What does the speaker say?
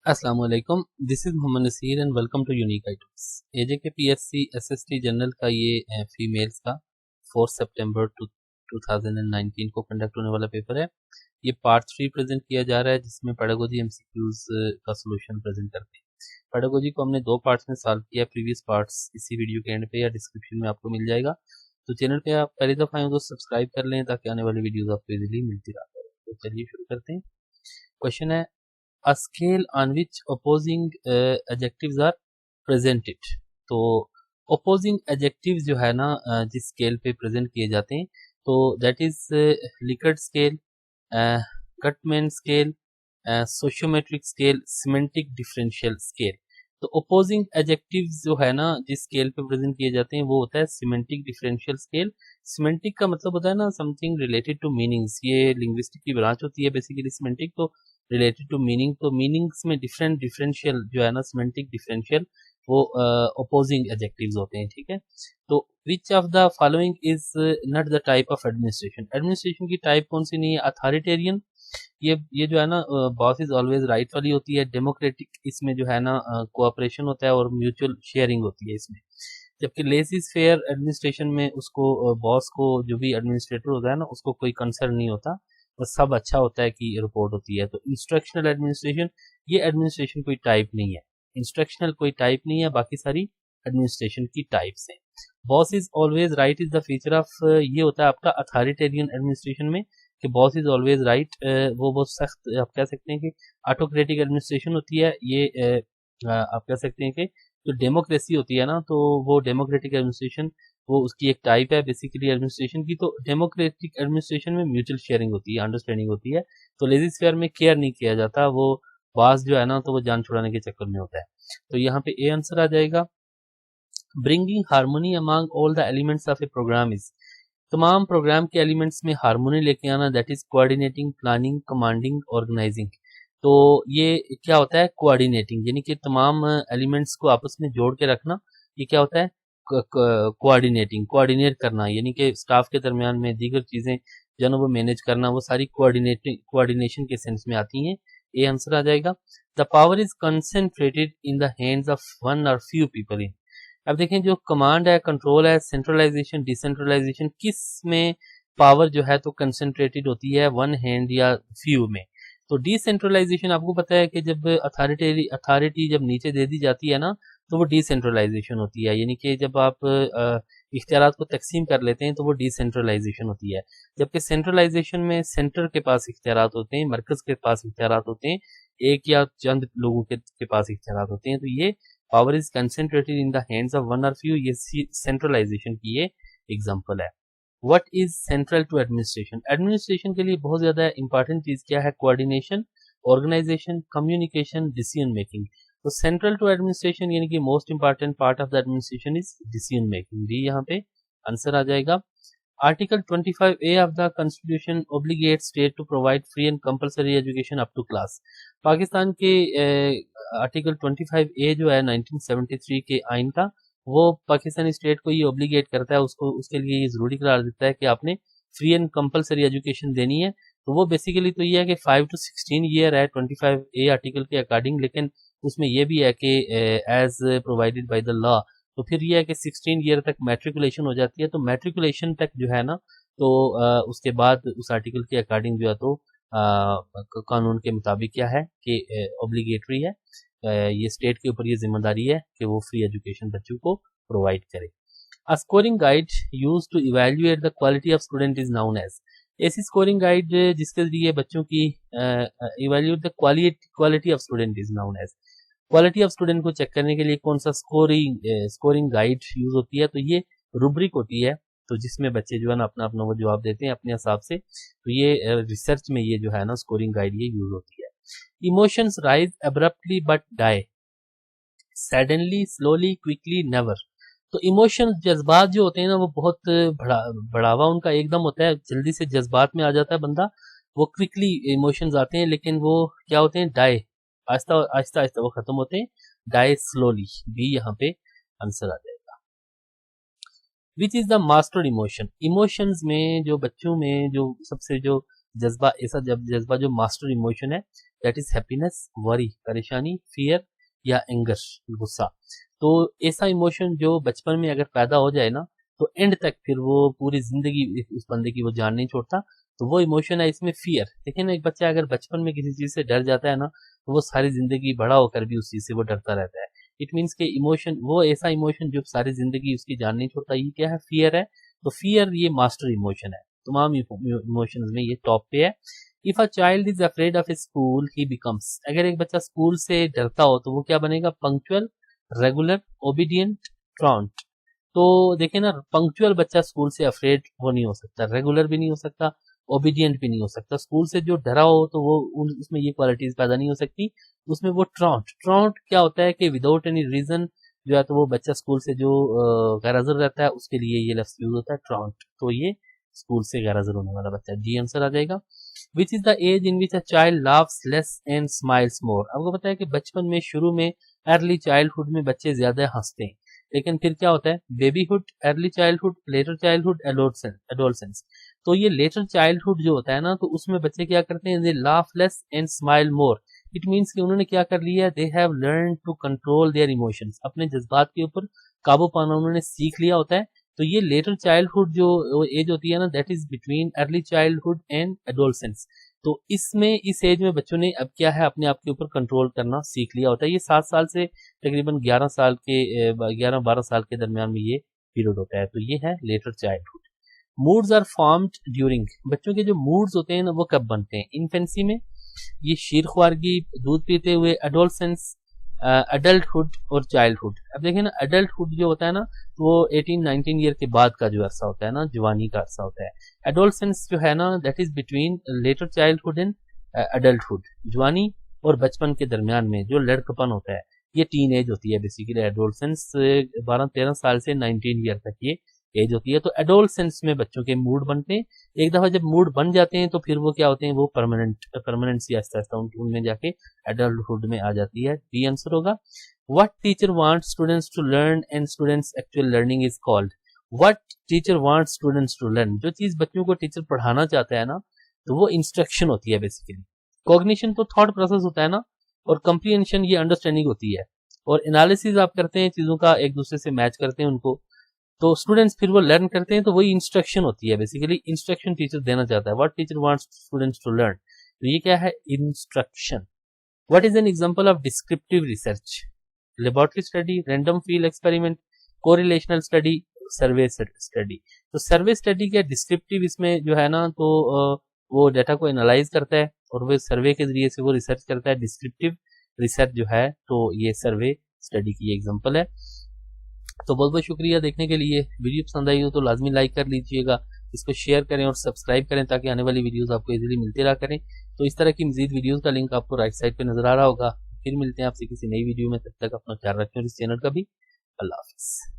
अस्सलाम वालेकुम, this is Mohammad Naseer and welcome to unique items. AJK PSC SST general का ये फीमेल्स का 4 सितंबर 2019 को कंडक्ट होने वाला पेपर है। ये पार्ट 3 प्रेजेंट किया जा रहा है जिसमें पेडागोजी एमसीक्यूज का सॉल्यूशन प्रेजेंट करते हैं। पेडागोजी को हमने 2 पार्ट्स में सॉल्व किया, प्रीवियस पार्ट्स इसी वीडियो के एंड पे या डिस्क्रिप्शन में आपको मिल जाएगा। तो चैनल पे आप पहली दफ़ा आए तो सब्सक्राइब कर लें ताकि आने वाली वीडियोस आपको इजीली मिलती रहा करें। तो चलिए शुरू करते हैं। क्वेश्चन है a scale on which opposing adjectives are presented। तो opposing adjectives जो है ना जिस स्केल पे प्रेजेंट किए जाते हैं तो that is Likert scale, Guttman scale, sociometric scale, semantic differential scale. तो अपोजिंग एडजेक्टिव्स जो है ना जिस स्केल पे प्रेजेंट किए जाते हैं वो होता है सिमेंटिक डिफरेंशियल स्केल। सिमेंटिक का मतलब होता है ना समथिंग रिलेटेड टू मीनिंग्स, ये लिंग्विस्टिक की ब्रांच होती है बेसिकली सिमेंटिक। तो रिलेटेड टू मीनिंग, तो मीनिंग्स में डिफरेंट डिफरेंशियल जो है ना सिमेंटिक डिफरेंशियल वो अपोजिंग एडजेक्टिव्स होते हैं, ठीक है। तो which of the following is not the type of administration. Administration की टाइप कौन सी नहीं है? अथॉरिटेरियन, ये जो है ना बॉस इज ऑलवेज राइट वाली होती है। डेमोक्रेटिक, इसमें जो है ना कोऑपरेशन होता है और म्यूचुअल शेयरिंग होती है इसमें। जबकि लेजिस फेयर एडमिनिस्ट्रेशन में उसको बॉस को जो भी एडमिनिस्ट्रेटर होता है ना उसको कोई कंसर्न नहीं होता, बस सब अच्छा होता है कि रिपोर्ट होती है। तो इंस्ट्रक्शनल एडमिनिस्ट्रेशन, ये एडमिनिस्ट्रेशन कोई टाइप नहीं है, इंस्ट्रक्शनल कोई टाइप नहीं है, बाकी सारी एडमिनिस्ट्रेशन की टाइप्स हैं। Boss is always right is the feature of, ये होता है आपका अथॉरिटेरियन एडमिनिस्ट्रेशन में कि बॉस इज ऑलवेज राइट। वो बहुत सख्त आप कह सकते हैं कि ऑटोक्रेटिक एडमिनिस्ट्रेशन होती है ये। आप कह सकते हैं कि जो डेमोक्रेसी होती है ना तो वो डेमोक्रेटिक एडमिनिस्ट्रेशन वो उसकी एक टाइप है बेसिकली एडमिनिस्ट्रेशन की। तो डेमोक्रेटिक एडमिनिस्ट्रेशन में म्यूचुअल शेयरिंग होती है, अंडरस्टैंडिंग होती है। तो लेजिस फेयर में केयर नहीं किया जाता, वो बॉस जो है ना तो वो जान छुड़ाने के चक्कर में होता है। तो यहाँ पे ए आंसर आ जाएगा। Bringing harmony among all the elements of a program is, तमाम प्रोग्राम के एलिमेंट्स में हार्मोनी लेके आना, that is coordinating, planning, commanding, organising. तो ये क्या होता है? कोऑर्डिनेटिंग, यानी कि तमाम एलिमेंट्स को आपस में जोड़ के रखना। ये क्या होता है? कोऑर्डिनेटिंग, कोऑर्डिनेट करना, यानी कि स्टाफ के दरमियान में दीगर चीजें जो वो मैनेज करना, वो सारी कोऑर्डिनेटिंग कोऑर्डिनेशन के सेंस में आती हैं। ये आंसर आ जाएगा। The power is concentrated in the hands of one और फ्यू पीपल इन। अब देखें जो कमांड है, कंट्रोल है, सेंट्रलाइजेशन, डिसेंट्रलाइजेशन, किस में पावर जो है तो कंसंट्रेटेड होती है? वन हैंड या फ्यू में। तो डिसेंट्रलाइजेशन आपको पता है कि जब अथॉरिटी जब नीचे दे दी जाती है ना तो वो डिसेंट्रलाइजेशन होती है, यानी कि जब आप इख्तियारात को तकसीम कर लेते हैं तो वो डिसेंट्रलाइजेशन होती है। जबकि सेंट्रलाइजेशन में सेंटर के पास इख्तियारात होते हैं, मरकज के पास इख्तियारात होते हैं, एक या चंद लोगों के पास इख्तियारात होते हैं। तो ये power is concentrated in the hands of one और फ्यू, ये सेंट्रलाइजेशन की ये एग्जांपल है। What is central to administration? Administration के लिए बहुत ज्यादा इंपॉर्टेंट चीज क्या है? Coordination, organisation, communication, decision making. तो सेंट्रल टू एडमिनिस्ट्रेशन यानी कि most important part of the administration is decision making, भी यहाँ पे आंसर आ जाएगा। Article 25A of the constitution obligate state to provide free and compulsory education up to class. Pakistan के article 25A जो है 1973 के आइन का, वो पाकिस्तानी स्टेट को ये ओब्लिगेट करता है, उसको उसके लिए ये जरूरी करार देता है कि आपने फ्री एंड कंपलसरी एजुकेशन देनी है। तो वो बेसिकली तो ये है कि 5 to 16 ईयर है 25A आर्टिकल के अकॉर्डिंग, लेकिन उसमें यह भी है कि as provided by the law. तो फिर यह है कि 16 ईयर तक मैट्रिकुलेशन हो जाती है। तो मैट्रिकुलेशन तक जो है ना तो उसके बाद उस आर्टिकल के अकॉर्डिंग जो है तो कानून के मुताबिक क्या है कि ऑब्लिगेटरी है, ये स्टेट के ऊपर ये जिम्मेदारी है कि वो फ्री एजुकेशन बच्चों को प्रोवाइड करे। A scoring guide use to evaluate the quality of student is known as. ऐसी स्कोरिंग गाइड जिसके जरिए बच्चों की evaluate the quality of student is known as. Quality of student को चेक करने के लिए कौन सा स्कोरिंग गाइड यूज होती है? तो ये रूब्रिक होती है, तो जिसमें बच्चे जो है ना अपना अपना वो जवाब देते हैं अपने हिसाब से। तो ये रिसर्च में ये जो है ना स्कोरिंग गाइड ये यूज होती है। Emotions rise abruptly but die, suddenly, slowly, quickly, never. तो इमोशन, जज्बात जो होते हैं ना वो बहुत बढ़ावा उनका एकदम होता है, जल्दी से जज्बात में आ जाता है बंदा, वो क्विकली इमोशंस आते हैं, लेकिन वो क्या होते हैं? डाई, आहिस्ता आहिस्ता आहिस्ता वो खत्म होते हैं। डाई स्लोली, भी यहाँ पे आंसर आ जाएगा। Which is the master emotion? Emotions में जो बच्चों में जो सबसे जो जज्बा, ऐसा जज्बा जो मास्टर इमोशन है दैट इज हैप्पीनेस, वरी परेशानी, फियर या एंगर गुस्सा। तो ऐसा इमोशन जो बचपन में अगर पैदा हो जाए ना तो एंड तक फिर वो पूरी जिंदगी उस बंदे की वो जान नहीं छोड़ता। तो वो इमोशन है इसमें फियर। देखिए ना, एक बच्चा अगर बचपन में किसी चीज से डर जाता है ना तो वो सारी जिंदगी बड़ा होकर भी उस चीज से वो डरता रहता है। इट मीन्स के इमोशन, वो ऐसा इमोशन जो सारी जिंदगी उसकी जान नहीं छोड़ता, ये क्या है, फियर है। तो फियर ये मास्टर इमोशन है, तमाम इमोशंस में ये टॉप पे है। If a child is afraid of school he becomes, अगर एक बच्चा स्कूल से डरता हो तो वो क्या बनेगा, पंक्चुअल, रेगुलर, ओबीडियंट, ट्रॉन्ट। तो देखिए ना, पंक्चुअल बच्चा स्कूल से अफ्रेड वो नहीं हो सकता, रेगुलर भी नहीं हो सकता, ओबीडियंट भी नहीं हो सकता। स्कूल से जो डरा हो तो वो उसमें ये क्वालिटीज पैदा नहीं हो सकती। उसमें वो ट्रॉन्ट, ट्रॉन्ट क्या होता है कि विदाउट एनी रीजन जो है तो वो बच्चा स्कूल से जो गैरहाजिर रहता है उसके लिए ये लफ्ज यूज होता है ट्रॉन्ट। तो ये स्कूल से गैरहाजिर होने वाला बच्चा, डी आंसर आ जाएगा। Which is the age in which a child laughs less and smiles more. आपको पता है कि बचपन में, शुरू में, अर्ली चाइल्डहुड में बच्चे ज्यादा हंसते हैं, लेकिन फिर क्या होता है, babyhood, early childhood, letter childhood, adolescence. तो ये लेटर चाइल्डहुड जो होता है ना, तो उसमें बच्चे क्या करते हैं, they laugh less and smile more. It means कि उन्होंने क्या कर लिया, they have learn to control their emotions, अपने जज्बात के ऊपर काबू पाना उन्होंने सीख लिया होता है। तो ये लेटर चाइल्डहुड जो एज होती है ना, that is between early childhood and adolescence. तो इसमें, इस एज में बच्चों ने अब क्या है, अपने आप के ऊपर कंट्रोल करना सीख लिया होता है। ये 7 साल से तकरीबन 11 साल के 11-12 साल के दरमियान में ये पीरियड होता है। तो ये है later childhood. Moods are formed during, बच्चों के जो मूड्स होते हैं ना वो कब बनते हैं, इन्फेंसी में, ये शीरख्वारगी, दूध पीते हुए, एडोलसेंस, अडल्टहुड और चाइल्डहुड। अब देखिए ना, अडल्टहुड जो होता है ना तो वो 18-19 ईयर के बाद का जो अरसा होता है ना, जवानी का अरसा होता है। एडोलसेंस जो है ना, that is between letter childhood and adulthood, जवानी और बचपन के दरमियान में जो लड़कपन होता है, ये टीन एज होती है बेसिकली। एडोलसेंस 12-13 साल से 19 ईयर तक ये एज होती है। तो एडोलसेंस में बच्चों के मूड बनते हैं। एक दफा जब मूड बन जाते हैं तो फिर वो क्या होते हैं, वो परमानेंट सी आस्ता आस्ता उनमें जाके एडल्टहुड में आ जाती है। डी आंसर होगा। What teacher wants students to learn and students actual learning is called. What teacher wants students to learn, जो चीज बच्चों को टीचर पढ़ाना चाहता है ना तो वो इंस्ट्रक्शन होती है बेसिकली। कॉग्निशन तो थॉट प्रोसेस होता है ना, और कंप्रीहेंशन ये अंडरस्टैंडिंग होती है, और एनालिसिस आप करते हैं चीजों का, एक दूसरे से मैच करते हैं उनको। तो स्टूडेंट्स फिर वो लर्न करते हैं, तो वही इंस्ट्रक्शन होती है बेसिकली। इंस्ट्रक्शन टीचर देना चाहता है। What teacher wants students to learn, तो ये क्या है, instruction. What is an example of descriptive research, laboratory study, random field experiment, correlational study, survey study. तो सर्वे स्टडी क्या डिस्क्रिप्टिव, इसमें जो है ना तो वो डाटा को एनालाइज करता है और वो सर्वे के जरिए से वो रिसर्च करता है। डिस्क्रिप्टिव रिसर्च जो है तो ये सर्वे स्टडी की एग्जांपल है। तो बहुत बहुत शुक्रिया देखने के लिए। वीडियो पसंद आई हो तो लाजमी लाइक कर लीजिएगा, इसको शेयर करें और सब्सक्राइब करें ताकि आने वाली वीडियोस आपको इजीली मिलती रहा करें। तो इस तरह की मजीद वीडियोस का लिंक आपको राइट साइड पे नजर आ रहा होगा। फिर मिलते हैं आपसे किसी नई वीडियो में, तब तक अपना ख्याल रखें और इस चैनल का भी। अल्लाह हाफिज।